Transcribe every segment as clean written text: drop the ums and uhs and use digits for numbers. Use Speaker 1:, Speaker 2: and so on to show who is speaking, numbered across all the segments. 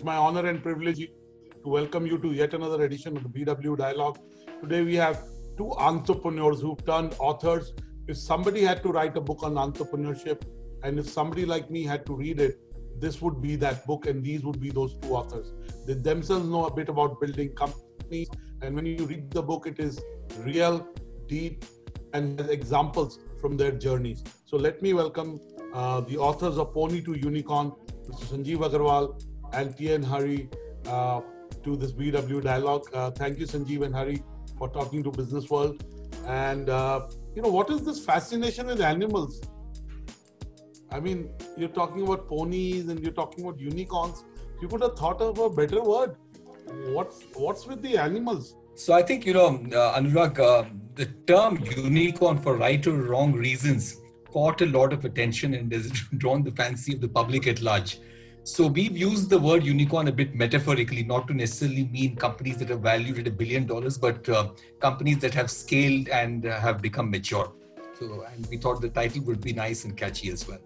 Speaker 1: my honor and privilege to welcome you to yet another edition of the BW Dialogue. Today we have two entrepreneurs who've turned authors. If somebody had to write a book on entrepreneurship, and if somebody like me had to read it, this would be that book, and these would be those two authors. They themselves know a bit about building companies, and when you read the book, it is real, deep, and has examples from their journeys. So let me welcome the authors of Pony to Unicorn, Mr. Sanjeev Agarwal and T.N. Hari, to this BW Dialogue. Thank you, Sanjeev and Hari, for talking to Business World. And, what is this fascination with animals? I mean, you're talking about ponies and you're talking about unicorns. You could have thought of a better word. What's with the animals?
Speaker 2: So I think, Anurag, the term unicorn for right or wrong reasons caught a lot of attention and has drawn the fancy of the public at large. So we've used the word unicorn a bit metaphorically, not to necessarily mean companies that are valued at $1 billion, but companies that have scaled and have become mature. So, and we thought the title would be nice and catchy as well.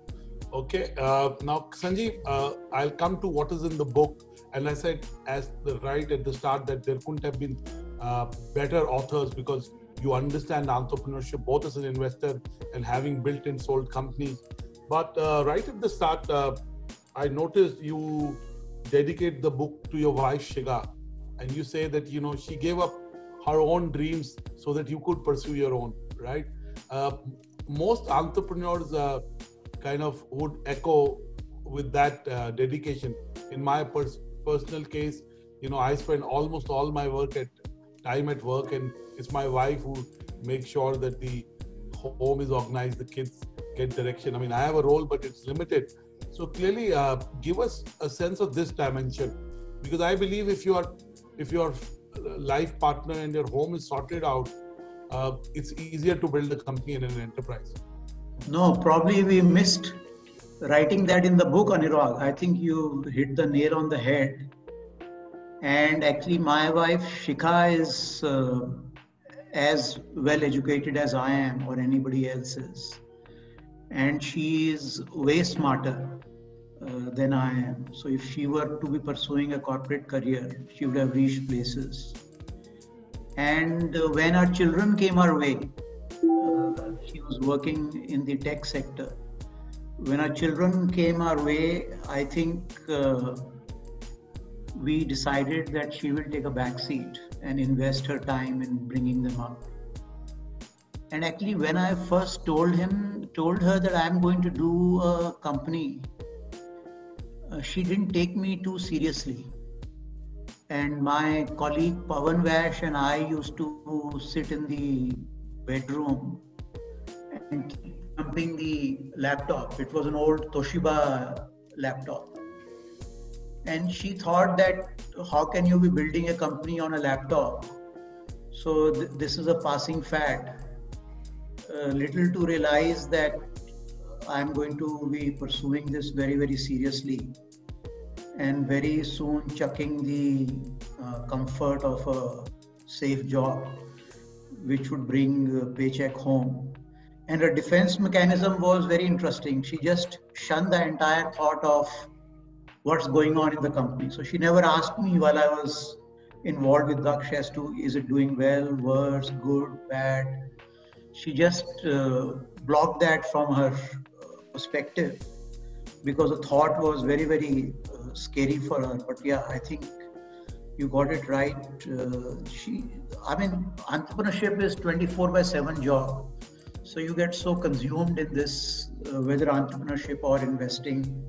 Speaker 1: Okay. Now, Sanjeev, I'll come to what is in the book. And I said, right at the start, that there couldn't have been better authors because you understand entrepreneurship, both as an investor and having built and sold companies. But right at the start, I noticed you dedicate the book to your wife, Shiga. And you say that, she gave up her own dreams so that you could pursue your own, right? Most entrepreneurs kind of would echo with that dedication. In my personal case, I spend almost all my time at work, and it's my wife who makes sure that the home is organized, the kids get direction. I mean, I have a role, but it's limited. So clearly, give us a sense of this dimension, because I believe if your life partner and your home is sorted out, it's easier to build a company and an enterprise.
Speaker 3: No, probably we missed writing that in the book, Anurag. I think you hit the nail on the head. And actually, my wife, Shikha, is as well educated as I am or anybody else is. And she is way smarter than I am. So if she were to be pursuing a corporate career, she would have reached places. And when our children came our way, she was working in the tech sector. When our children came our way, I think we decided that she will take a back seat and invest her time in bringing them up. And actually, when I first told her that I'm going to do a company, she didn't take me too seriously. And my colleague Pawan Vash and I used to sit in the bedroom and keep jumping the laptop. It was an old Toshiba laptop. And she thought that, how can you be building a company on a laptop? So this is a passing fad. Little to realize that I'm going to be pursuing this very, very seriously, and very soon chucking the comfort of a safe job, which would bring a paycheck home. And her defense mechanism was very interesting. She just shunned the entire thought of what's going on in the company. So she never asked me while I was involved with Daksh as to, is it doing well, worse, good, bad? She just blocked that from her perspective, because the thought was very, very scary for her. But yeah, I think you got it right. Entrepreneurship is 24/7 job. So you get so consumed in this, whether entrepreneurship or investing,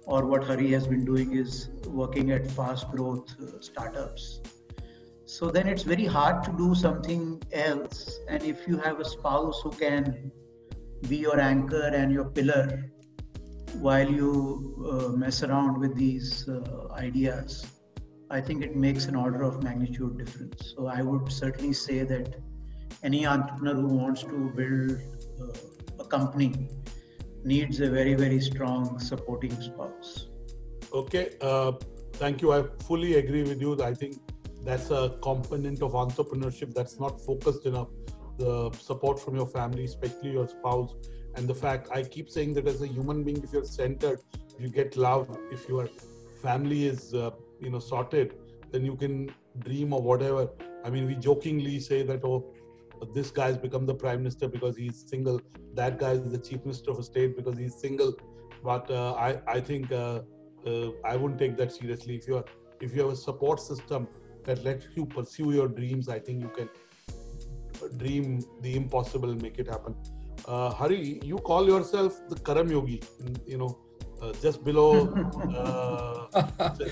Speaker 3: or what Hari has been doing is working at fast growth startups. So then it's very hard to do something else. And if you have a spouse who can be your anchor and your pillar while you mess around with these ideas, I think it makes an order of magnitude difference. So I would certainly say that any entrepreneur who wants to build a company needs a very, very strong supporting spouse.
Speaker 1: Okay. Thank you. I fully agree with you. I think that's a component of entrepreneurship that's not focused enough. The support from your family, especially your spouse, and the fact, I keep saying that as a human being, if you're centered, if you get love, if your family is sorted, then you can dream of whatever. I mean, we jokingly say that, oh, this guy's become the prime minister because he's single. That guy is the chief minister of a state because he's single. But I think I wouldn't take that seriously. If you have a support system that lets you pursue your dreams, I think you can dream the impossible and make it happen. Hari, you call yourself the Karam Yogi, just below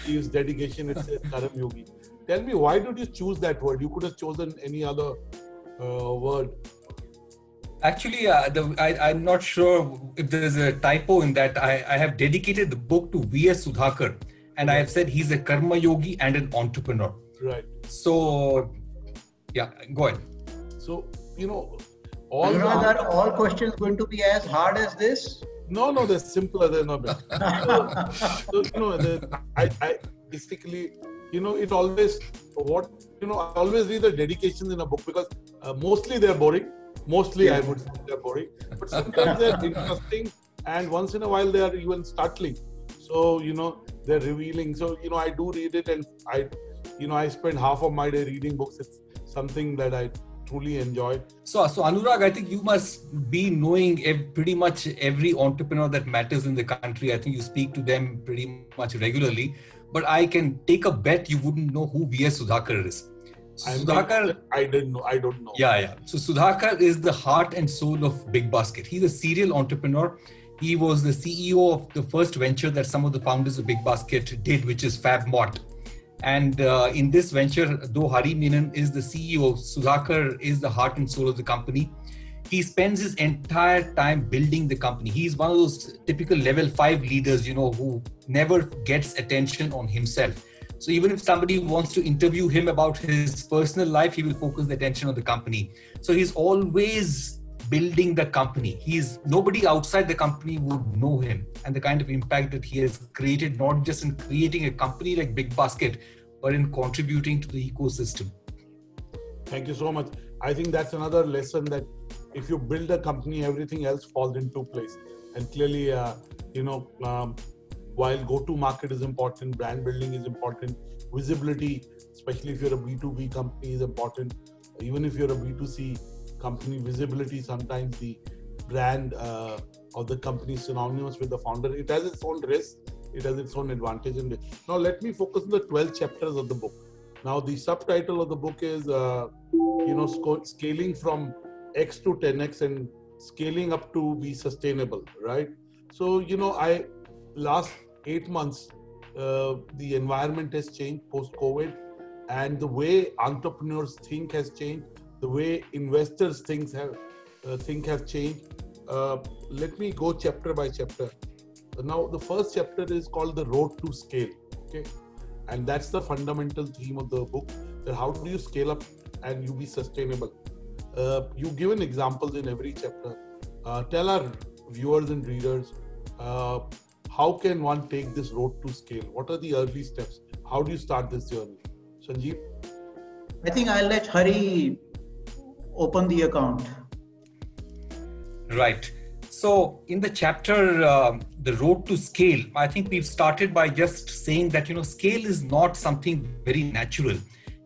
Speaker 1: his dedication, it says Karam Yogi. Tell me, why did you choose that word? You could have chosen any other word.
Speaker 2: Actually, I'm not sure if there is a typo in that. I have dedicated the book to V.S. Sudhakar, and I have said he's a karma yogi and an entrepreneur.
Speaker 1: Right.
Speaker 2: So, yeah, go ahead.
Speaker 1: So,
Speaker 3: are all questions going to be as hard as this?
Speaker 1: No, they're simpler. They're not bad. I basically, it always, I always read the dedications in a book because mostly they're boring. Mostly, I would say they're boring. But sometimes they're interesting, and once in a while they are even startling. So, they're revealing. So, I do read it, and I spend half of my day reading books. It's something that I truly enjoy.
Speaker 2: So Anurag, I think you must be knowing pretty much every entrepreneur that matters in the country. I think you speak to them pretty much regularly. But I can take a bet you wouldn't know who V.S. Sudhakar is.
Speaker 1: Sudhakar, I don't know.
Speaker 2: Yeah. So Sudhakar is the heart and soul of BigBasket. He's a serial entrepreneur. He was the CEO of the first venture that some of the founders of BigBasket did, which is FabMart. And in this venture, though Hari Menon is the CEO, Sudhakar is the heart and soul of the company. He spends his entire time building the company. He's one of those typical level 5 leaders, who never gets attention on himself. So even if somebody wants to interview him about his personal life, he will focus the attention on the company. So he's always building the company. Nobody outside the company would know him and the kind of impact that he has created, not just in creating a company like BigBasket, but in contributing to the ecosystem.
Speaker 1: Thank you so much. I think that's another lesson, that if you build a company, everything else falls into place. And clearly, while go-to-market is important, brand building is important, visibility, especially if you're a B2B company, is important. Even if you're a B2C company, visibility, sometimes the brand of the company is synonymous with the founder. It has its own risk, it has its own advantage. Now let me focus on the 12 chapters of the book. Now the subtitle of the book is, scaling from X to 10X and scaling up to be sustainable, right? So, last 8 months, the environment has changed post-COVID, and the way entrepreneurs think has changed. The way investors think have changed. Let me go chapter by chapter. Now, the first chapter is called The Road to Scale. Okay, and that's the fundamental theme of the book. That how do you scale up and you be sustainable? You given examples in every chapter. Tell our viewers and readers, how can one take this road to scale? What are the early steps? How do you start this journey? Sanjeev?
Speaker 3: I think I'll let Hari open the account.
Speaker 2: Right. So in the chapter, The Road to Scale, I think we've started by just saying that, scale is not something very natural.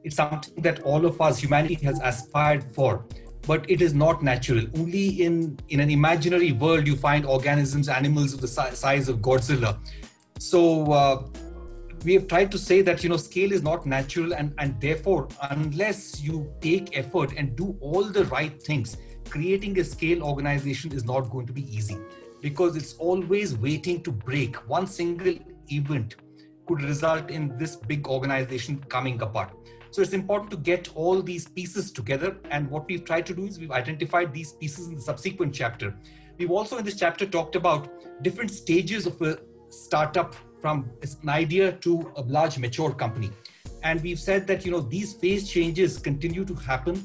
Speaker 2: It's something that all of us, humanity, has aspired for, but it is not natural. Only in an imaginary world, you find organisms, animals of the size of Godzilla. So we have tried to say that, scale is not natural, and therefore, unless you take effort and do all the right things, creating a scale organization is not going to be easy, because it's always waiting to break. One single event could result in this big organization coming apart. So it's important to get all these pieces together. And what we've tried to do is we've identified these pieces in the subsequent chapter. We've also in this chapter talked about different stages of a startup, from an idea to a large mature company. And we've said that, these phase changes continue to happen.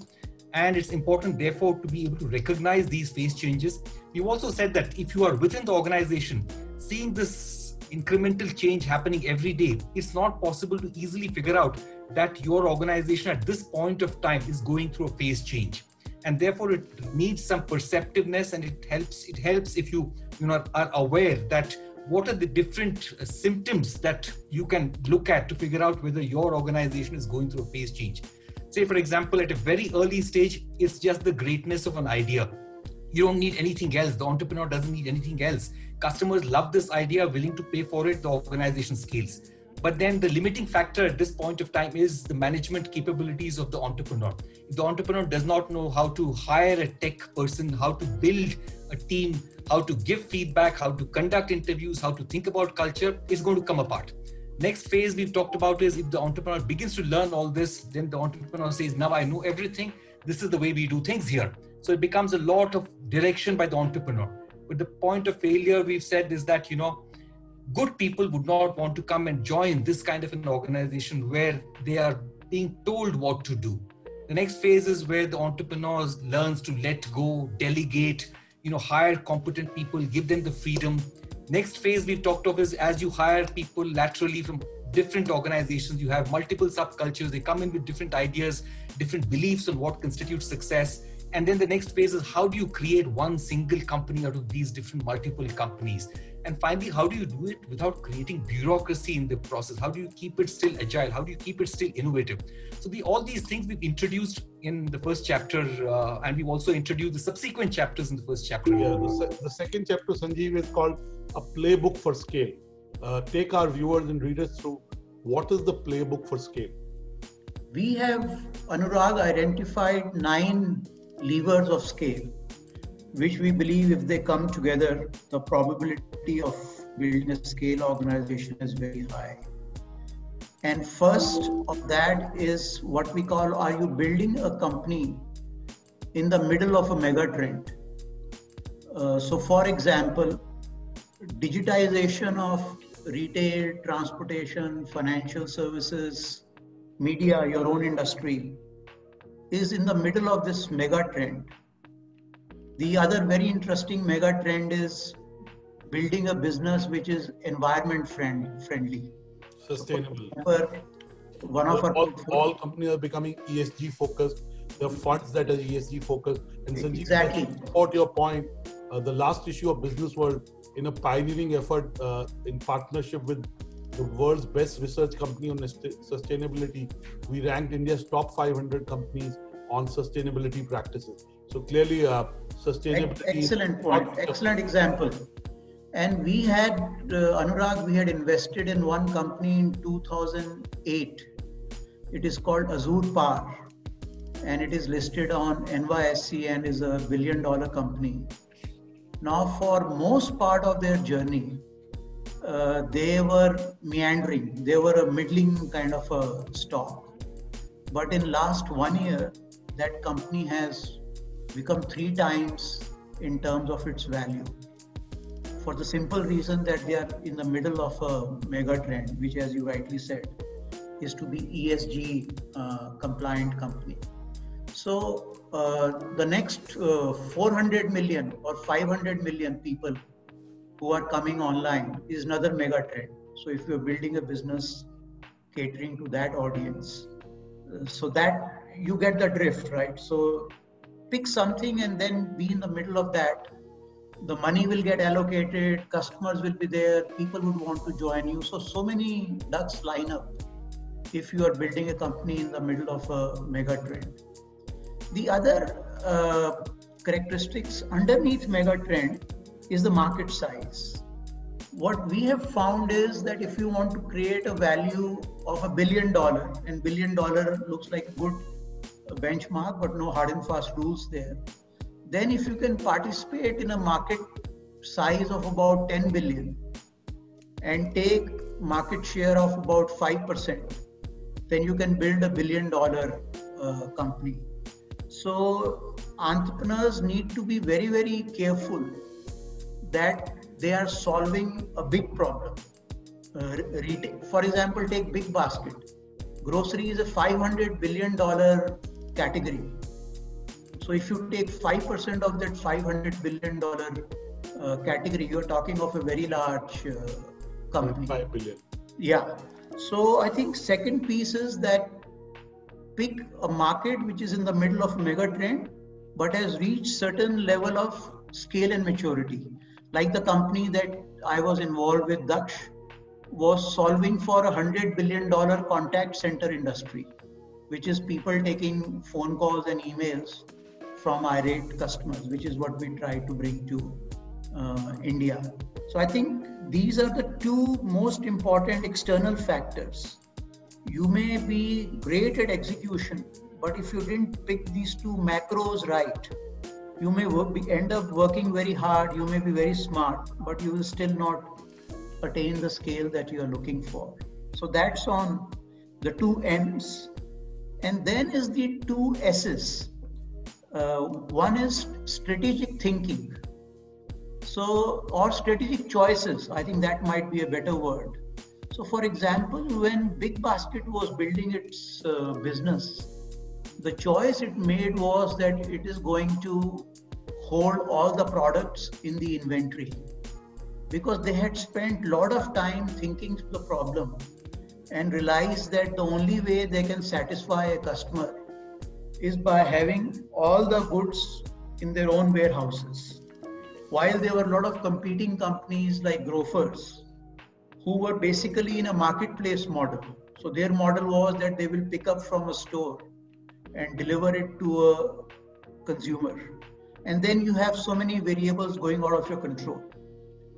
Speaker 2: And it's important, therefore, to be able to recognize these phase changes. We've also said that if you are within the organization, seeing this incremental change happening every day, it's not possible to easily figure out that your organization at this point of time is going through a phase change. And therefore, it needs some perceptiveness, and it helps if you are aware that what are the different symptoms that you can look at to figure out whether your organization is going through a phase change. Say, for example, at a very early stage, it's just the greatness of an idea. You don't need anything else. The entrepreneur doesn't need anything else. Customers love this idea, willing to pay for it, the organization scales. But then the limiting factor at this point of time is the management capabilities of the entrepreneur. If the entrepreneur does not know how to hire a tech person, how to build a team, how to give feedback, how to conduct interviews, how to think about culture, it's going to come apart. Next phase we've talked about is if the entrepreneur begins to learn all this, then the entrepreneur says, now I know everything. This is the way we do things here. So it becomes a lot of direction by the entrepreneur. But the point of failure we've said is that, good people would not want to come and join this kind of an organization where they are being told what to do. The next phase is where the entrepreneur learns to let go, delegate, hire competent people, give them the freedom. Next phase we've talked of is as you hire people laterally from different organizations, you have multiple subcultures, they come in with different ideas, different beliefs on what constitutes success. And then the next phase is how do you create one single company out of these different multiple companies? And finally, how do you do it without creating bureaucracy in the process? How do you keep it still agile? How do you keep it still innovative? So all these things we've introduced in the first chapter, and we've also introduced the subsequent chapters in the first chapter.
Speaker 1: Yeah, the second chapter, Sanjeev, is called A Playbook for Scale. Take our viewers and readers through what is the playbook for scale.
Speaker 3: We have, Anurag, identified 9 levers of scale, which we believe if they come together, the probability of building a scale organization is very high. And first of that is what we call, are you building a company in the middle of a mega trend? So for example, digitization of retail, transportation, financial services, media, your own industry, is in the middle of this mega trend. The other very interesting mega trend is building a business which is environment friendly.
Speaker 1: Sustainable. All companies are becoming ESG focused. There are funds that are ESG focused. And Sanjeev,
Speaker 3: exactly.
Speaker 1: To support your point, the last issue of Business World, in a pioneering effort in partnership with the world's best research company on sustainability, we ranked India's top 500 companies on sustainability practices. So clearly, sustainability.
Speaker 3: Excellent point. Excellent example. And we had, Anurag, we had invested in one company in 2008. It is called Azure Power, and it is listed on NYSE and is a $1 billion company. Now, for most part of their journey, they were meandering. They were a middling kind of a stock. But in last 1 year, that company has become 3 times in terms of its value, for the simple reason that they are in the middle of a mega trend, which, as you rightly said, is to be ESG compliant company. So the next 400 million or 500 million people who are coming online is another mega trend. So if you're building a business catering to that audience, so that you get the drift, right? So pick something and then be in the middle of that. The money will get allocated, customers will be there, people would want to join you. So many ducks line up if you are building a company in the middle of a mega trend. The other characteristics underneath mega trend is the market size. What we have found is that if you want to create a value of $1 billion, and $1 billion looks like a good benchmark, but no hard and fast rules there, then if you can participate in a market size of about 10 billion and take market share of about 5%, then you can build $1 billion company. So entrepreneurs need to be very, very careful that they are solving a big problem. Retail, for example, take Big Basket. Grocery is a $500 billion category. So if you take 5% of that $500 billion category, you're talking of a very large company.
Speaker 1: 5 billion.
Speaker 3: Yeah. So I think second piece is that pick a market which is in the middle of mega trend, but has reached certain level of scale and maturity. Like the company that I was involved with, Daksh, was solving for $100 billion contact center industry, which is people taking phone calls and emails from irate customers, which is what we try to bring to India. So I think these are the two most important external factors. You may be great at execution, but if you didn't pick these two macros right, you may end up working very hard, you may be very smart, but you will still not attain the scale that you are looking for. So that's on the two M's. And then is the two S's. One is strategic thinking. So, or strategic choices, I think that might be a better word. So for example, when BigBasket was building its business, the choice it made was that it is going to hold all the products in the inventory, because they had spent a lot of time thinking through the problem and realized that the only way they can satisfy a customer is by having all the goods in their own warehouses. While there were a lot of competing companies like Grofers, who were basically in a marketplace model. So their model was that they will pick up from a store and deliver it to a consumer. And then you have so many variables going out of your control.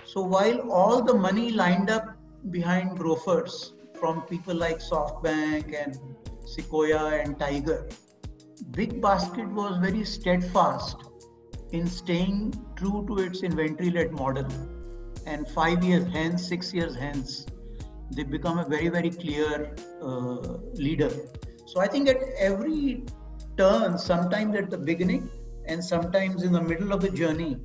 Speaker 3: So while all the money lined up behind Grofers from people like SoftBank and Sequoia and Tiger, BigBasket was very steadfast in staying true to its inventory-led model. And 5 years hence, 6 years hence, they become a very, very clear leader. So I think at every turn, sometimes at the beginning and sometimes in the middle of the journey,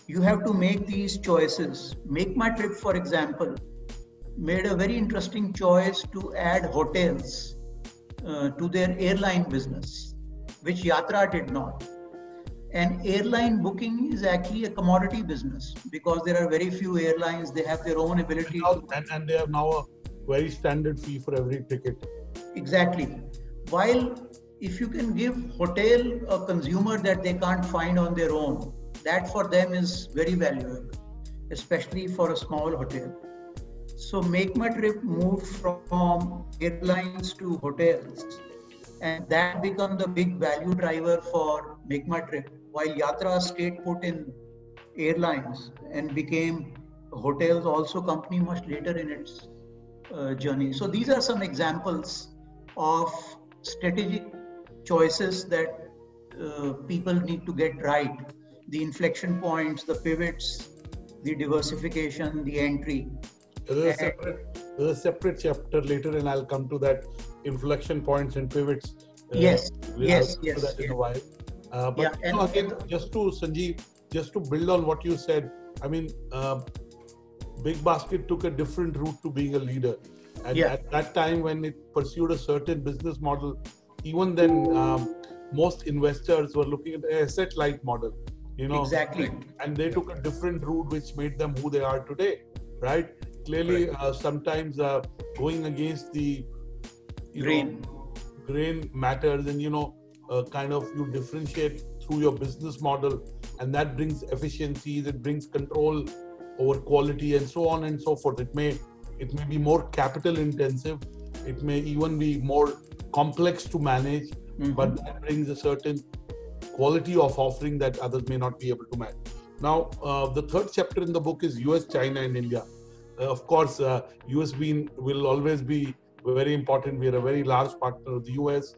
Speaker 3: you have to make these choices. MakeMyTrip, for example, made a very interesting choice to add hotels to their airline business, which Yatra did not. And airline booking is actually a commodity business because there are very few airlines. They have their own ability.
Speaker 1: And they have now a very standard fee for every ticket.
Speaker 3: Exactly. While if you can give hotel a consumer that they can't find on their own, that for them is very valuable, especially for a small hotel. So MakeMyTrip moved from airlines to hotels, and that became the big value driver for MakeMyTrip, while Yatra stayed put in airlines and became hotels also company much later in its journey. So these are some examples of strategic choices that people need to get right. The inflection points, the pivots, the diversification, the entry.
Speaker 1: There's a separate chapter later, and I'll come to that, inflection points and pivots.
Speaker 3: Yes.
Speaker 1: That in a while. Again, just to Sanjeev, just to build on what you said, I mean, BigBasket took a different route to being a leader. And at that time, when it pursued a certain business model, even then, most investors were looking at the asset-light model.
Speaker 3: Exactly.
Speaker 1: And they took a different route, which made them who they are today, right? Clearly, sometimes going against the grain matters, and kind of you differentiate through your business model, and that brings efficiencies, it brings control over quality, and so on and so forth. It may be more capital intensive, it may even be more complex to manage, but that brings a certain quality of offering that others may not be able to match. Now, the third chapter in the book is US, China, and India. Of course, US will always be very important. We are a very large partner of the US.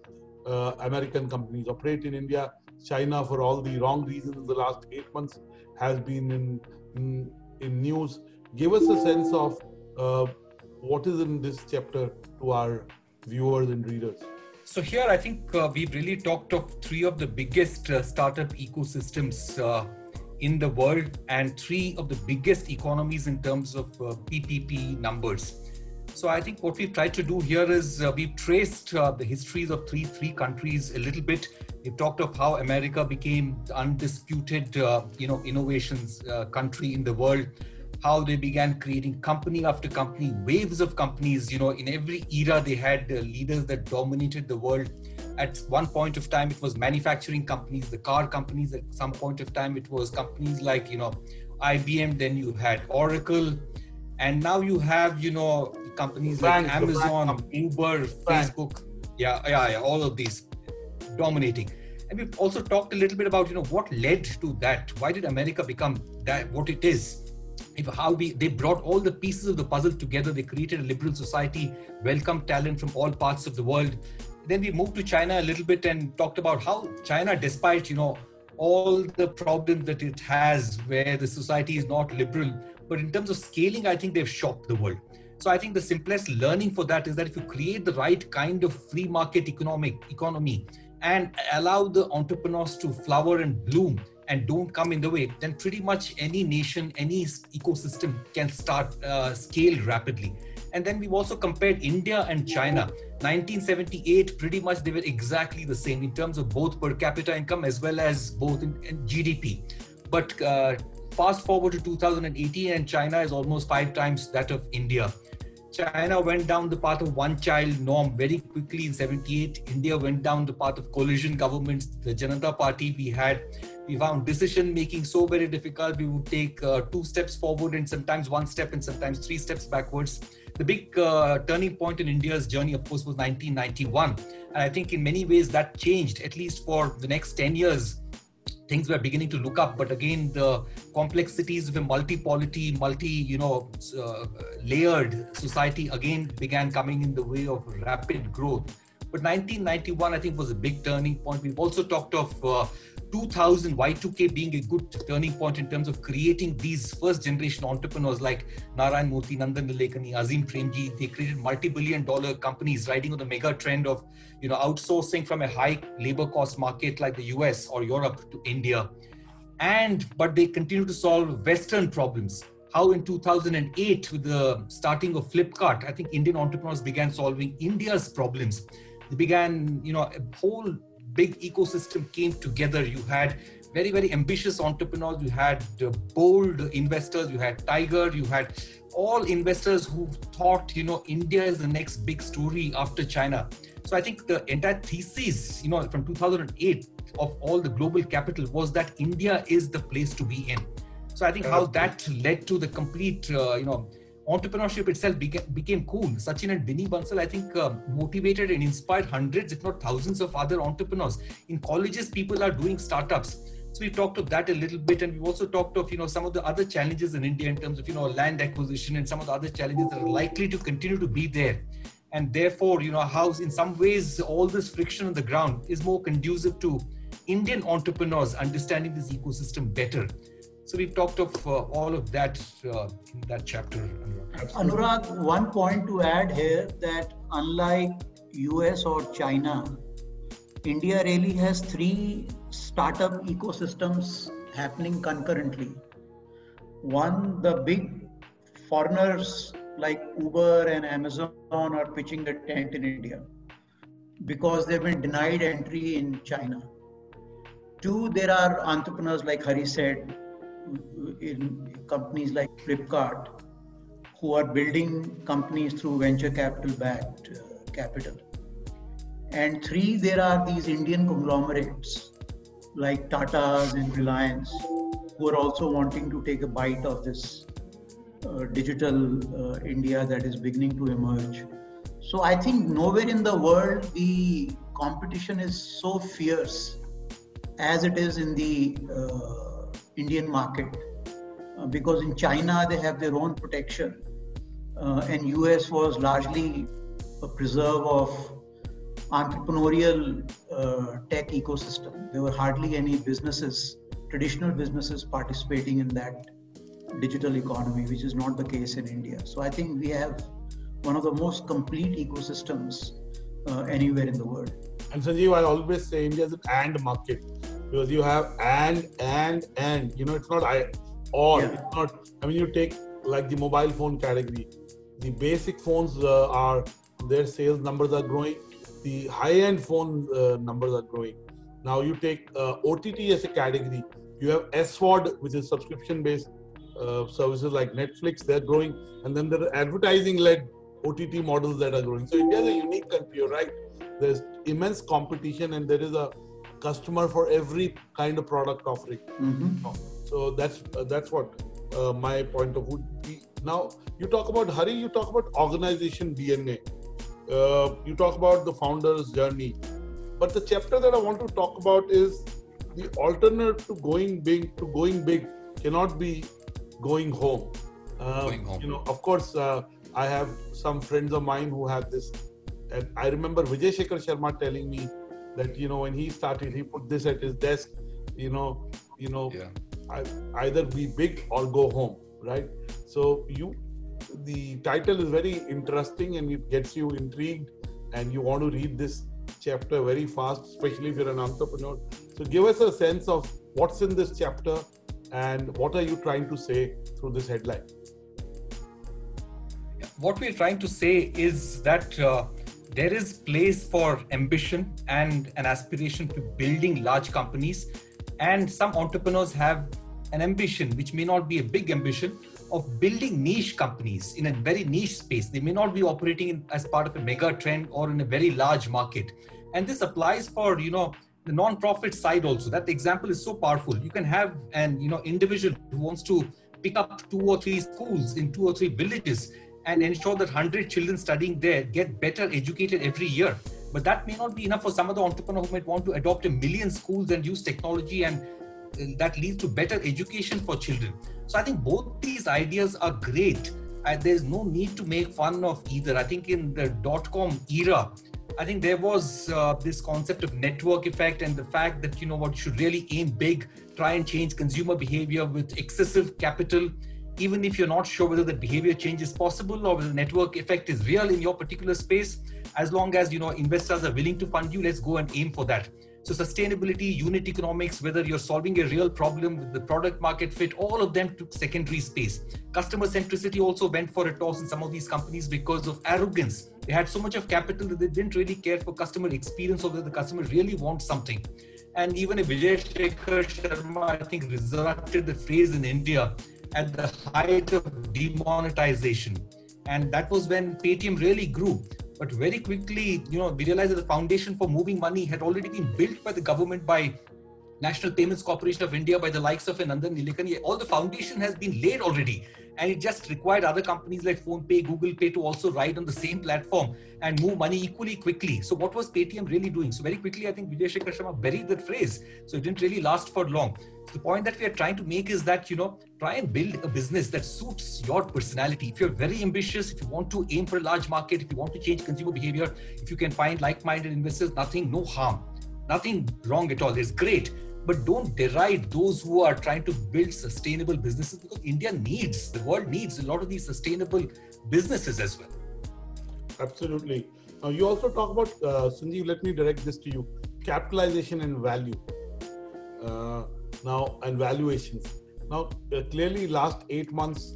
Speaker 1: American companies operate in India. China, for all the wrong reasons in the last 8 months, has been in news. Give us a sense of what is in this chapter to our viewers and readers.
Speaker 2: So here, I think we've really talked of three of the biggest startup ecosystems in the world and three of the biggest economies in terms of PPP numbers. So I think what we've tried to do here is we've traced the histories of three countries a little bit. We've talked of how America became the undisputed, innovations country in the world, how they began creating company after company, waves of companies. In every era, they had leaders that dominated the world. At one point of time, it was manufacturing companies, the car companies. At some point of time, it was companies like, IBM, then you had Oracle, and now you have, companies like Amazon, Uber, Facebook, all of these dominating. And we've also talked a little bit about, what led to that. Why did America become that what it is? They brought all the pieces of the puzzle together. They created a liberal society, welcomed talent from all parts of the world. Then we moved to China a little bit and talked about how China, despite, all the problems that it has, where the society is not liberal, but in terms of scaling, I think they've shocked the world. So I think the simplest learning for that is that if you create the right kind of free market economy and allow the entrepreneurs to flower and bloom and don't come in the way, then pretty much any nation, any ecosystem can start scale rapidly. And then we've also compared India and China. 1978, pretty much they were exactly the same in terms of both per capita income as well as both in GDP. But fast forward to 2018 and China is almost 5 times that of India. China went down the path of one-child norm very quickly in 78. India went down the path of coalition governments. The Janata Party we found decision-making so very difficult. We would take 2 steps forward and sometimes 1 step and sometimes 3 steps backwards. The big turning point in India's journey, of course, was 1991. And I think in many ways that changed, at least for the next 10 years. Things were beginning to look up, but again, the complexities of a multi-polity, layered society again began coming in the way of rapid growth. But 1991, I think, was a big turning point. We've also talked of 2000, Y2K being a good turning point in terms of creating these first generation entrepreneurs like Narayan Murthy, Nandan Nilekani, Azim Premji. They created multi-billion-dollar companies riding on the mega trend of outsourcing from a high labor cost market like the US or Europe to India. But they continue to solve Western problems. How in 2008, with the starting of Flipkart, I think Indian entrepreneurs began solving India's problems. They began, a whole big ecosystem came together. You had very, very ambitious entrepreneurs. You had bold investors. You had Tiger. You had all investors who thought, India is the next big story after China. So I think the entire thesis, from 2008 of all the global capital was that India is the place to be in. So I think how that led to the complete, entrepreneurship itself became cool. Sachin and Binny Bansal, I think, motivated and inspired hundreds, if not thousands of other entrepreneurs. In colleges, people are doing startups. So we talked of that a little bit, and we've also talked of, some of the other challenges in India in terms of, land acquisition and some of the other challenges that are likely to continue to be there. And therefore, how in some ways all this friction on the ground is more conducive to Indian entrepreneurs understanding this ecosystem better. So we've talked of all of that in that chapter.
Speaker 3: Anurag, one point to add here that unlike US or China, India really has 3 startup ecosystems happening concurrently. One, the big foreigners like Uber and Amazon are pitching the tent in India because they've been denied entry in China. 2, there are entrepreneurs like Hari said, in companies like Flipkart, who are building companies through venture capital backed capital. And 3, there are these Indian conglomerates like Tata's and Reliance, who are also wanting to take a bite of this digital India that is beginning to emerge. So I think nowhere in the world the competition is so fierce as it is in the Indian market, because in China they have their own protection, and US was largely a preserve of entrepreneurial tech ecosystem. There were hardly any traditional businesses participating in that digital economy, which is not the case in India. So I think we have one of the most complete ecosystems anywhere in the world.
Speaker 1: And Sanjeev, I always say India is an and market, because you have and, it's not or. Yeah. It's not, you take like the mobile phone category. The basic phones their sales numbers are growing. The high-end phone numbers are growing. Now you take OTT as a category. You have SVOD, which is subscription-based services like Netflix, they're growing. And then there are advertising-led OTT models that are growing. So India is a unique country, you're right. There's immense competition and there is a customer for every kind of product offering.
Speaker 3: Mm-hmm.
Speaker 1: So that's what my point of view. Now, you talk about Hari, you talk about organization DNA. You talk about the founder's journey. But the chapter that I want to talk about is the alternate to going big cannot be going home.
Speaker 2: Going home.
Speaker 1: You know, of course, I have some friends of mine who have this. And I remember Vijay Shekhar Sharma telling me that, you know, when he started, he put this at his desk, either be big or go home, right? So the title is very interesting and it gets you intrigued and you want to read this chapter very fast, especially if you're an entrepreneur. So give us a sense of what's in this chapter and what are you trying to say through this headline?
Speaker 2: What we're trying to say is that there is place for ambition and an aspiration to building large companies. And some entrepreneurs have an ambition, which may not be a big ambition, of building niche companies in a very niche space. They may not be operating as part of a mega trend or in a very large market. And this applies for, the non-profit side also. That example is so powerful. You can have an, individual who wants to pick up 2 or 3 schools in 2 or 3 villages and ensure that 100 children studying there get better educated every year. But that may not be enough for some other entrepreneur who might want to adopt 1 million schools and use technology, and that leads to better education for children. So I think both these ideas are great. There's no need to make fun of either. I think in the .com era, I think there was this concept of network effect and the fact that, should really aim big, try and change consumer behavior with excessive capital, even if you're not sure whether the behavior change is possible or whether the network effect is real in your particular space. As long as, investors are willing to fund you, let's go and aim for that. So sustainability, unit economics, whether you're solving a real problem with the product market fit, all of them took secondary space. Customer centricity also went for a toss in some of these companies because of arrogance. They had so much of capital that they didn't really care for customer experience or whether the customer really wants something. And even a Vijay Shekhar Sharma, I think, resurrected the phrase in India at the height of demonetization. And that was when Paytm really grew. But very quickly, we realized that the foundation for moving money had already been built by the government, by National Payments Corporation of India, by the likes of Nandan Nilekani. All the foundation has been laid already. And it just required other companies like PhonePe, Google Pay to also ride on the same platform and move money equally quickly. So what was Paytm really doing? So very quickly, I think Vijay Shekhar Sharma buried that phrase. So it didn't really last for long. So the point that we are trying to make is that, try and build a business that suits your personality. If you're very ambitious, if you want to aim for a large market, if you want to change consumer behavior, if you can find like-minded investors, no harm, nothing wrong at all. It's great. But don't deride those who are trying to build sustainable businesses, because the world needs a lot of these sustainable businesses as well.
Speaker 1: Absolutely. Now, you also talk about, Sanjeev, let me direct this to you, capitalization and value. And valuations. Now, clearly last 8 months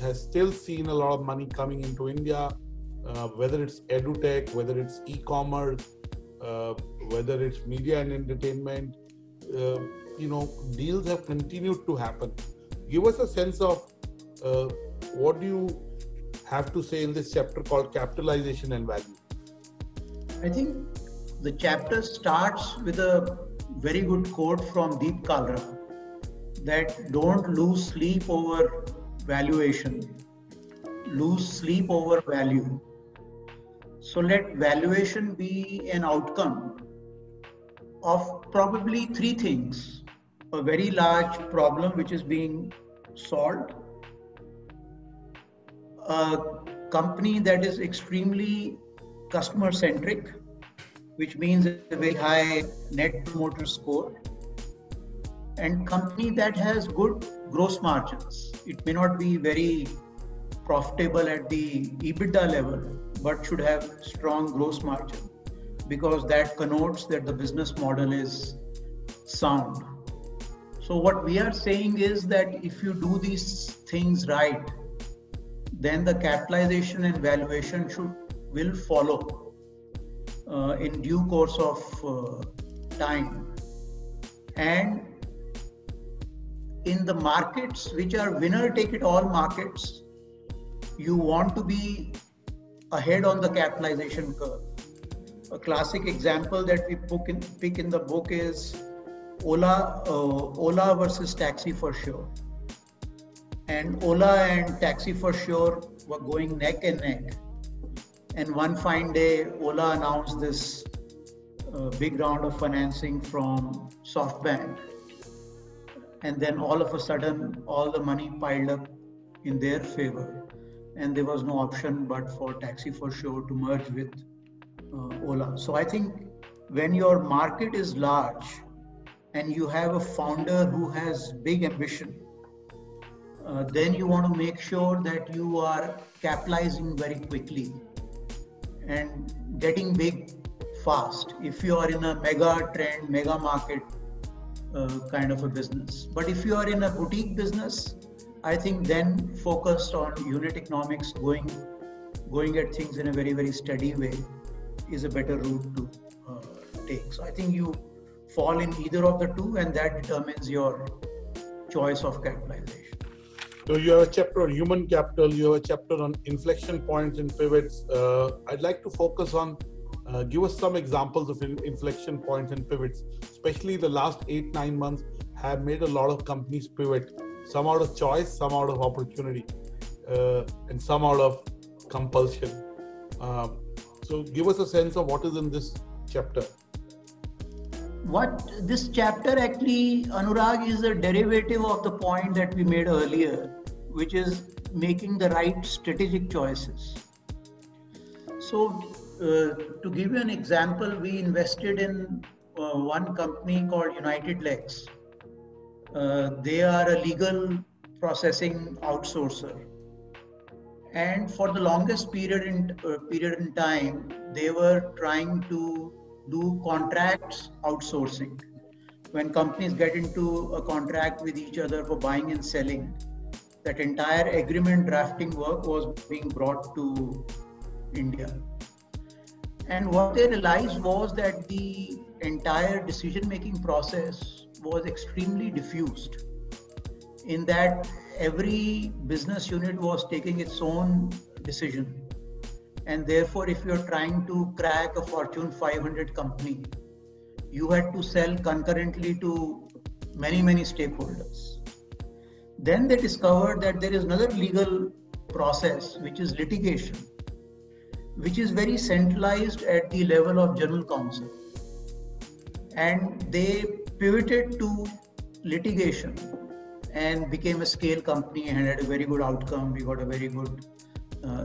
Speaker 1: has still seen a lot of money coming into India, whether it's edutech, whether it's e-commerce, whether it's media and entertainment. Deals have continued to happen. Give us a sense of what do you have to say in this chapter called capitalization and value?
Speaker 3: I think the chapter starts with a very good quote from Deep Kalra, that don't lose sleep over valuation, lose sleep over value. So let valuation be an outcome of probably 3 things: a very large problem which is being solved, a company that is extremely customer centric, which means a very high net promoter score, and company that has good gross margins. It may not be very profitable at the EBITDA level, but should have strong gross margin, because that connotes that the business model is sound. So what we are saying is that if you do these things right, then the capitalization and valuation will follow in due course of time. And in the markets which are winner take it all markets, you want to be ahead on the capitalization curve. A classic example that we pick in the book is Ola versus taxi for sure. And Ola and Taxi for Sure were going neck and neck. And one fine day, Ola announced this big round of financing from SoftBank. And then all of a sudden, all the money piled up in their favor. And there was no option but for Taxi for Sure to merge with Ola. So I think when your market is large and you have a founder who has big ambition, then you want to make sure that you are capitalizing very quickly and getting big fast if you are in a mega trend, mega market kind of a business. But if you are in a boutique business, I think then focused on unit economics, going at things in a very, very steady way is a better route to take. So I think you fall in either of the two, and that determines your choice of capitalization.
Speaker 1: So you have a chapter on human capital, you have a chapter on inflection points and pivots. I'd like to focus on, give us some examples of inflection points and pivots, especially the last 8-9 months have made a lot of companies pivot, some out of choice, some out of opportunity, and some out of compulsion. So give us a sense of what is in this chapter.
Speaker 3: What this chapter actually, Anurag, is a derivative of the point that we made earlier, which is making the right strategic choices. So to give you an example, we invested in one company called United Legs. They are a legal processing outsourcer. And for the longest period in time, they were trying to do contracts outsourcing. When companies get into a contract with each other for buying and selling, that entire agreement drafting work was being brought to India. And what they realized was that the entire decision-making process was extremely diffused, in that every business unit was taking its own decision. And therefore, if you're trying to crack a Fortune 500 company, you had to sell concurrently to many, many stakeholders. Then they discovered that there is another legal process, which is litigation, which is very centralized at the level of general counsel. And they pivoted to litigation and became a scale company and had a very good outcome. We got a very good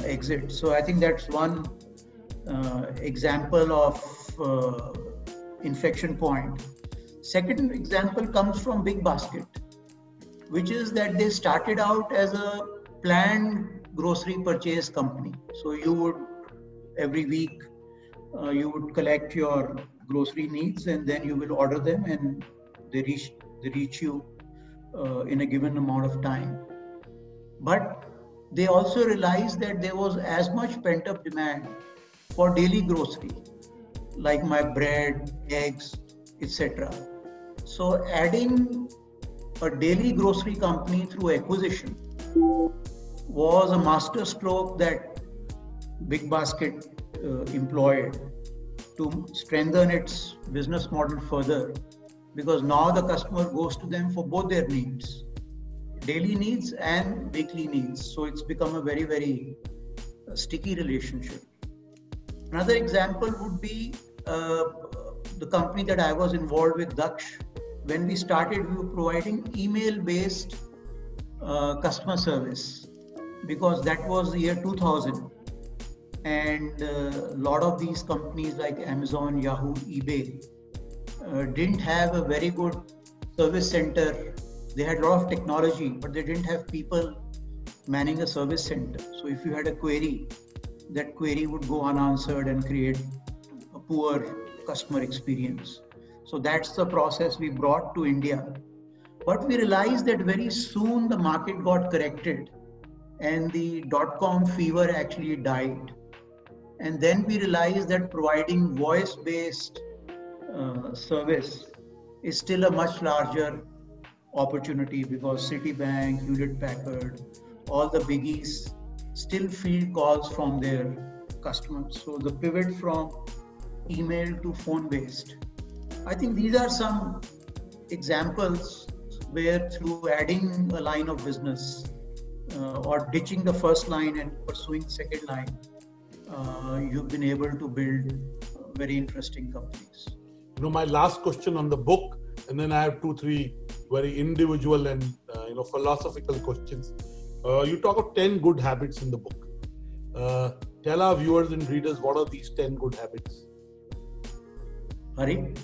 Speaker 3: exit. So I think that's one example of inflection point. Second example comes from BigBasket, which is that they started out as a planned grocery purchase company. So you would, every week, you would collect your grocery needs and then you will order them and they reach you in a given amount of time. But they also realized that there was as much pent-up demand for daily grocery, like my bread, eggs, etc. So adding a daily grocery company through acquisition was a master stroke that BigBasket employed to strengthen its business model further, because now the customer goes to them for both their needs, daily needs and weekly needs. So it's become a very, very sticky relationship. Another example would be the company that I was involved with, Daksh. When we started, we were providing email-based customer service, because that was the year 2000. And a lot of these companies like Amazon, Yahoo, eBay didn't have a very good service center. They had a lot of technology, but they didn't have people manning a service center. So if you had a query, that query would go unanswered and create a poor customer experience. So that's the process we brought to India. But we realized that very soon the market got corrected and the dot-com fever actually died. And then we realized that providing voice-based service is still a much larger opportunity, because Citibank, Hewlett-Packard, all the biggies still field calls from their customers. So the pivot from email to phone-based. I think these are some examples where through adding a line of business, or ditching the first line and pursuing second line, you've been able to build very interesting companies.
Speaker 1: My last question on the book, and then I have 2-3 very individual and philosophical questions. You talk of 10 good habits in the book. Tell our viewers and readers, what are these 10 good habits?
Speaker 3: Hari?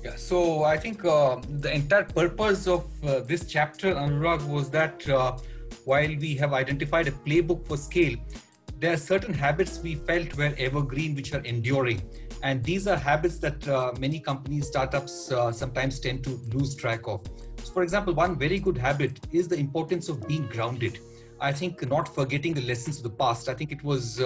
Speaker 2: Yeah, so I think the entire purpose of this chapter, Anurag, was that while we have identified a playbook for scale, there are certain habits we felt were evergreen, which are enduring. And these are habits that many companies, startups sometimes tend to lose track of. So for example, one very good habit is the importance of being grounded. I think not forgetting the lessons of the past. I think it was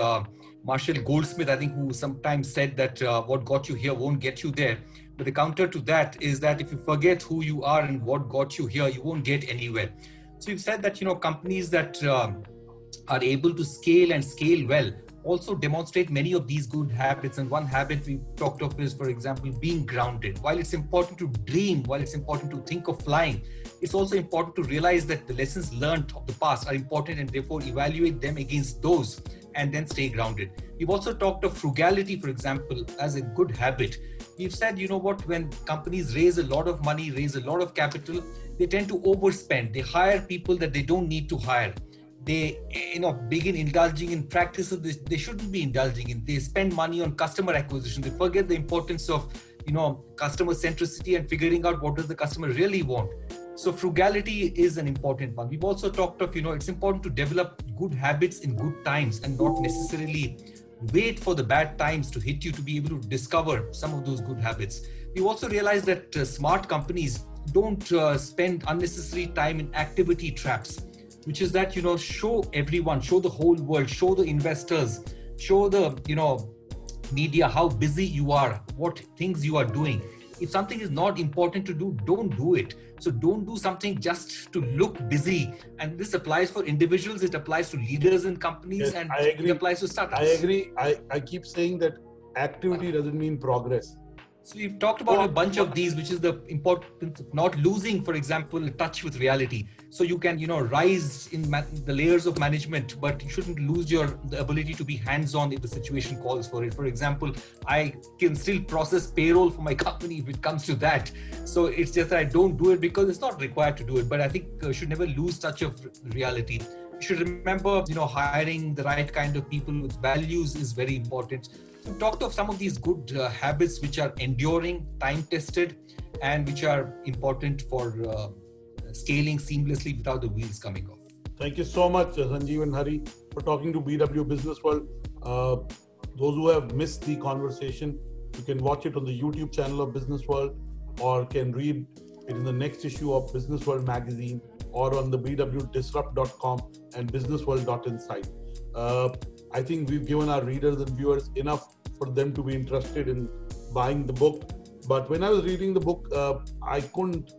Speaker 2: Marshall Goldsmith, who sometimes said that what got you here won't get you there. But the counter to that is that if you forget who you are and what got you here, you won't get anywhere. So we've said that, companies that are able to scale and scale well also demonstrate many of these good habits. And one habit we talked of is, for example, being grounded. While it's important to dream, while it's important to think of flying, it's also important to realize that the lessons learned of the past are important and therefore evaluate them against those and then stay grounded. We've also talked of frugality, for example, as a good habit. We've said, when companies raise a lot of money, raise a lot of capital, they tend to overspend. They hire people that they don't need to hire. They begin indulging in practices they shouldn't be indulging in. They spend money on customer acquisition. They forget the importance of customer centricity and figuring out what does the customer really want. So frugality is an important one. We've also talked of it's important to develop good habits in good times and not necessarily wait for the bad times to hit you to be able to discover some of those good habits. We've also realized that smart companies don't spend unnecessary time in activity traps, which is that, show everyone, show the whole world, show the investors, show the, media how busy you are, what things you are doing. If something is not important to do, don't do it. So don't do something just to look busy. And this applies for individuals, it applies to leaders in companies,
Speaker 1: yes,
Speaker 2: and
Speaker 1: it
Speaker 2: applies to startups.
Speaker 1: I agree. I keep saying that activity doesn't mean progress.
Speaker 2: So we've talked about a bunch of these, which is the importance of not losing, for example, touch with reality. So you can, rise in the layers of management, but you shouldn't lose the ability to be hands-on if the situation calls for it. For example, I can still process payroll for my company if it comes to that. So it's just that I don't do it because it's not required to do it. But I think you should never lose touch of reality. You should remember, hiring the right kind of people with values is very important. We talked of some of these good habits which are enduring, time-tested, and which are important for scaling seamlessly without the wheels coming off.
Speaker 1: Thank you so much, Sanjeev and Hari, for talking to BW Business World. Those who have missed the conversation, you can watch it on the YouTube channel of Business World, or can read it in the next issue of Business World magazine, or on the bwdisrupt.com and businessworld.insight. I think we've given our readers and viewers enough for them to be interested in buying the book. But when I was reading the book, I couldn't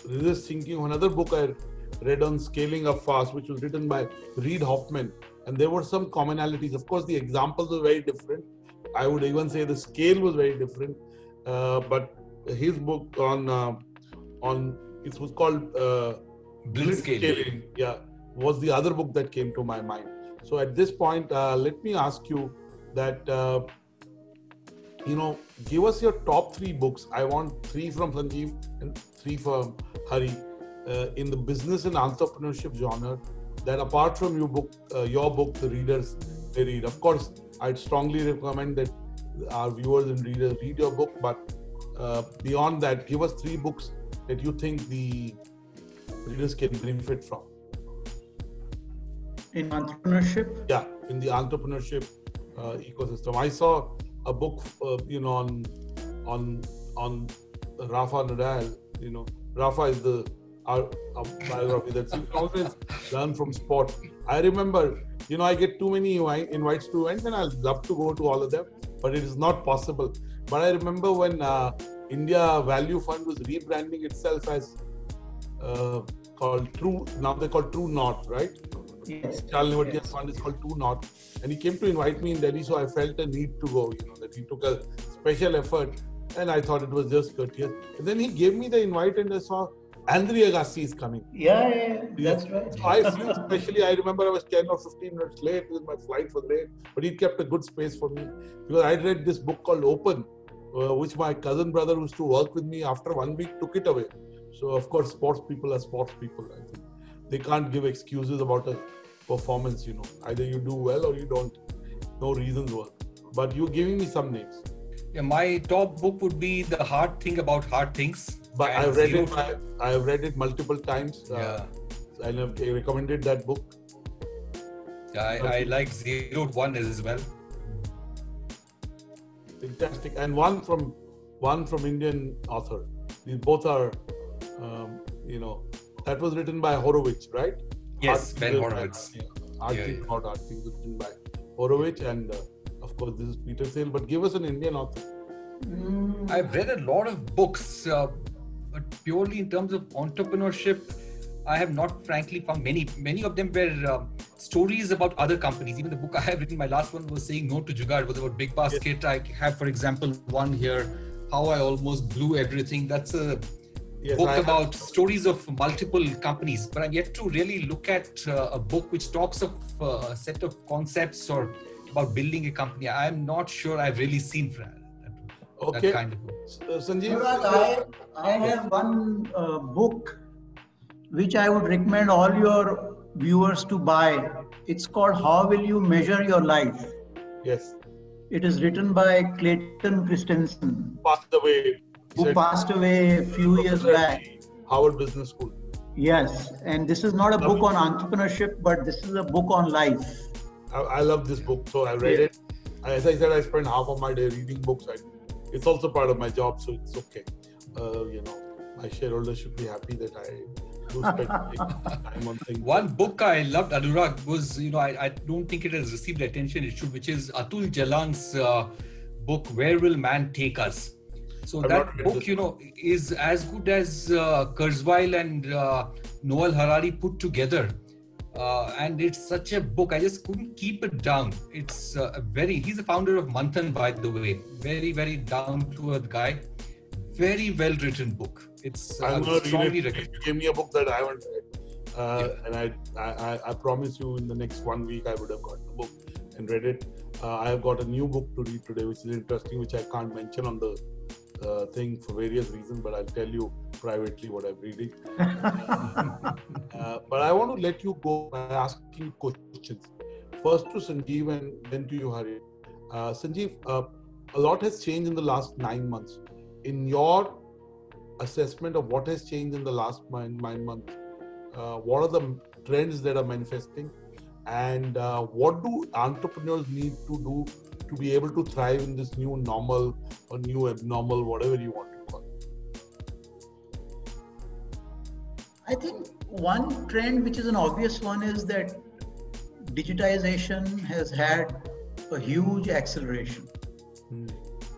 Speaker 1: resist thinking of another book I read on scaling up fast, which was written by Reid Hoffman. And there were some commonalities. Of course, the examples were very different. I would even say the scale was very different. But his book it was called
Speaker 2: Blitzscaling.
Speaker 1: Yeah, was the other book that came to my mind. So at this point, let me ask you that, give us your top 3 books. I want 3 from Sanjeev and 3 from Hari in the business and entrepreneurship genre that apart from your book, the readers may read. Of course, I'd strongly recommend that our viewers and readers read your book, but beyond that, give us 3 books that you think the readers can benefit from.
Speaker 3: In entrepreneurship?
Speaker 1: Yeah, in the entrepreneurship ecosystem. I saw a book, on Rafa Nadal. Rafa is the biography that you can always learn from sport. I remember, I get too many invites to events, and I'd love to go to all of them, but it is not possible. But I remember when India Value Fund was rebranding itself as called True. Now they call True North, right?
Speaker 3: Yes.
Speaker 1: Charles Nevertia's fund is called True North, and he came to invite me in Delhi, so I felt a need to go. That he took a special effort, and I thought it was just courteous. And then he gave me the invite, and I saw Andrea Agassi is coming.
Speaker 3: Yeah, that's right.
Speaker 1: So I feel especially, I remember I was 10 or 15 minutes late because my flight was late, but he kept a good space for me because I read this book called Open, which my cousin brother who used to work with me after 1 week took it away. So of course, sports people are sports people. I think they can't give excuses about a performance, either you do well or you don't. No reasons work. But you're giving me some names.
Speaker 2: Yeah, my top book would be The Hard Thing About Hard Things.
Speaker 1: But I've read it multiple times. And I've recommended that book.
Speaker 2: I like 0 to 1 as well.
Speaker 1: Fantastic. And one from Indian author. These both are, that was written by Horowitz, right?
Speaker 2: Yes, Ben Horowitz.
Speaker 1: Art Things written by Horowitz, and of course this is Peter Thiel. But give us an Indian author.
Speaker 2: I've read a lot of books, but purely in terms of entrepreneurship, I have not frankly found many. Many of them were stories about other companies. Even the book I have written, my last one was saying no to Jugaad. It was about Big Basket. Yes. I have, for example, one here, How I Almost Blew Everything. That's a book about stories of multiple companies. But I'm yet to really look at a book which talks of a set of concepts or about building a company. I'm not sure I've really seen that kind of book.
Speaker 3: Sanjeev, I have one book which I would recommend all your viewers to buy. It's called How Will You Measure Your Life?
Speaker 1: Yes.
Speaker 3: It is written by Clayton Christensen. Who passed away a few years back.
Speaker 1: Harvard Business School.
Speaker 3: Yes. And this is not a book on entrepreneurship, but this is a book on life.
Speaker 1: I love this book. So I read it. As I said, I spend half of my day reading books. It's also part of my job, so it's okay. My shareholders should be happy that I do spend time on things.
Speaker 2: One book I loved, Anurag, was, I don't think it has received the attention it should, which is Atul Jalan's book, Where Will Man Take Us? So that book, is as good as Kurzweil and Noel Harari put together. And it's such a book, I just couldn't keep it down. It's he's the founder of Manthan, by the way. Very, very down-to-earth guy. Very well-written book. It's strongly recommended.
Speaker 1: You gave me a book that I haven't read. And I promise you in the next 1 week, I would have got the book and read it. I have got a new book to read today, which is interesting, which I can't mention on the thing for various reasons, but I'll tell you privately what I'm reading. But I want to let you go by asking questions. First to Sanjeev and then to you, Hari. Sanjeev, a lot has changed in the last 9 months. In your assessment of what has changed in the last 9 months, what are the trends that are manifesting, and what do entrepreneurs need to do to be able to thrive in this new normal or new abnormal, whatever you want to call it?
Speaker 3: I think one trend, which is an obvious one, is that digitization has had a huge acceleration.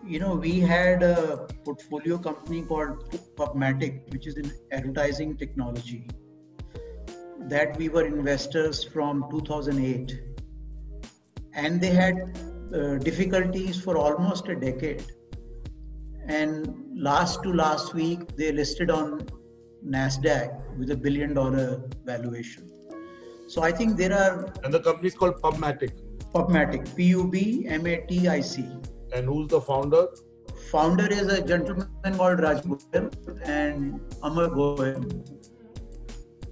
Speaker 3: We had a portfolio company called PubMatic, which is in advertising technology, that we were investors from 2008. And they had difficulties for almost a decade. And last week, they listed on NASDAQ with $1 billion valuation. So I think there are...
Speaker 1: And the company is called PubMatic.
Speaker 3: PubMatic, PUBMATIC.
Speaker 1: And who's the founder?
Speaker 3: Founder is a gentleman called Raj Goyal and Amar Goyal.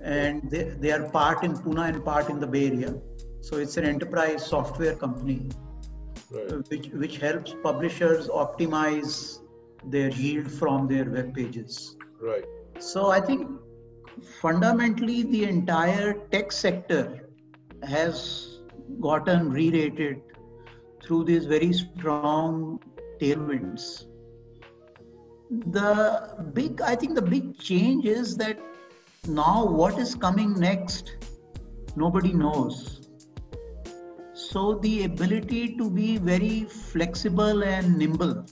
Speaker 3: And they are part in Pune and part in the Bay Area. So it's an enterprise software company, right, which helps publishers optimize their yield from their web pages.
Speaker 1: Right.
Speaker 3: So I think fundamentally the entire tech sector has gotten re-rated through these very strong tailwinds. I think the big change is that now what is coming next, nobody knows. So the ability to be very flexible and nimble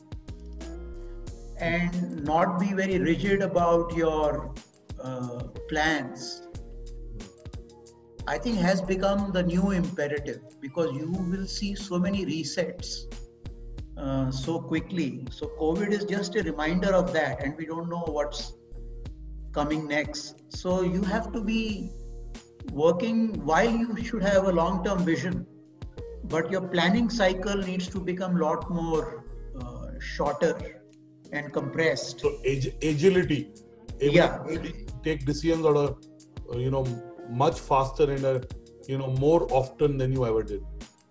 Speaker 3: and not be very rigid about your plans, I think has become the new imperative, because you will see so many resets so quickly. So COVID is just a reminder of that, and we don't know coming next. So you have to be working while you should have a long-term vision, but your planning cycle needs to become a lot more shorter and compressed.
Speaker 1: So agility.
Speaker 3: Yeah.
Speaker 1: Take decisions on a, much faster and more often than you ever did.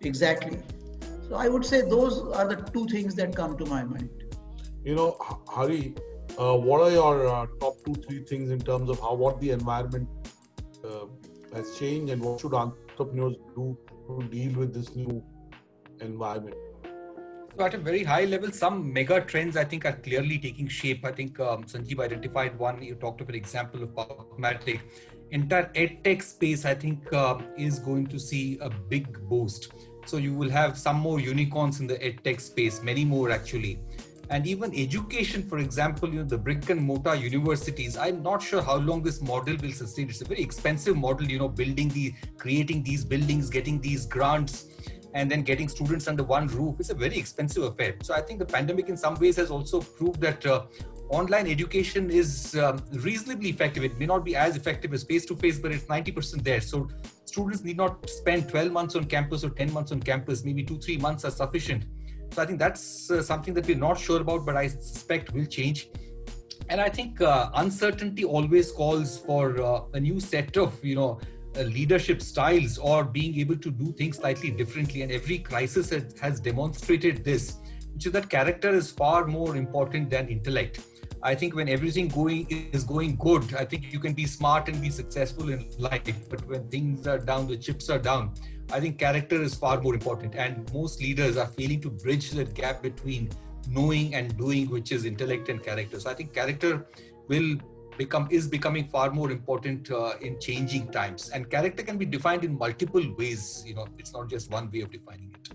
Speaker 3: Exactly. So I would say those are the two things that come to my mind.
Speaker 1: Hari, what are your top 2-3 things in terms of what the environment has changed and what should entrepreneurs do to deal with this new environment?
Speaker 2: So at a very high level, some mega trends I think are clearly taking shape. I think Sanjeev identified one. You talked of an example of Pubmatic. Entire edtech space, I think, is going to see a big boost. So you will have some more unicorns in the edtech space, many more actually. And even education, for example, the brick and mortar universities, I'm not sure how long this model will sustain. It's a very expensive model, creating these buildings, getting these grants, and then getting students under one roof. It's a very expensive affair. So I think the pandemic in some ways has also proved that online education is reasonably effective. It may not be as effective as face-to-face, but it's 90% there. So students need not spend 12 months on campus or 10 months on campus. Maybe 2-3 months are sufficient. So I think that's something that we're not sure about, but I suspect will change. And I think uncertainty always calls for a new set of, leadership styles or being able to do things slightly differently. And every crisis has demonstrated this, which is that character is far more important than intellect. I think when everything is going good, I think you can be smart and be successful in life. But when things are down, the chips are down, I think character is far more important. And most leaders are failing to bridge that gap between knowing and doing, which is intellect and character. So I think character is becoming far more important in changing times. And character can be defined in multiple ways. It's not just one way of defining it.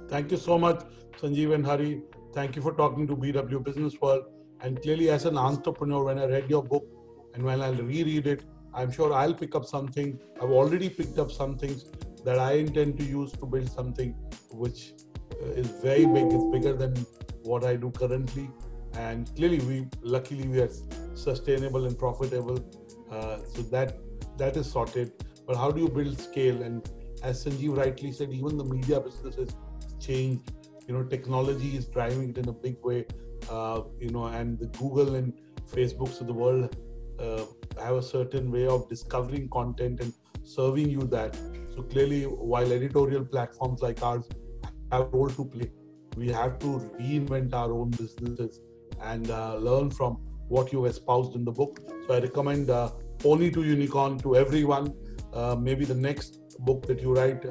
Speaker 1: Thank you so much, Sanjeev and Hari. Thank you for talking to BW Business World. And clearly, as an entrepreneur, when I read your book and when I'll reread it, I'm sure I'll pick up something. I've already picked up some things that I intend to use to build something which is very big. It's bigger than what I do currently. And clearly, luckily we are sustainable and profitable. So that is sorted. But how do you build scale? And as Sanjeev rightly said, even the media business has changed. Technology is driving it in a big way. And the Google and Facebooks of the world have a certain way of discovering content and serving you that. So clearly, while editorial platforms like ours have a role to play, we have to reinvent our own businesses and learn from what you espoused in the book. So I recommend Pony to Unicorn to everyone. Maybe the next book that you write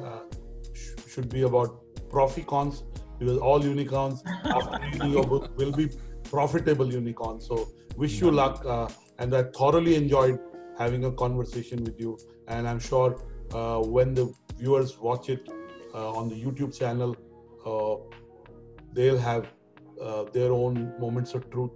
Speaker 1: should be about Proficons, because all unicorns after reading your book will be profitable unicorns. So wish you luck, and I thoroughly enjoyed having a conversation with you. And I'm sure when the viewers watch it on the YouTube channel, they'll have their own moments of truth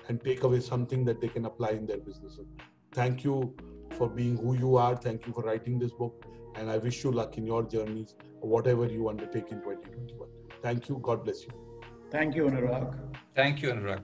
Speaker 1: and take away something that they can apply in their businesses. Thank you for being who you are. Thank you for writing this book. And I wish you luck in your journeys, or whatever you undertake in 2021. Thank you. God bless you.
Speaker 3: Thank you, Anurag.
Speaker 2: Thank you, Anurag.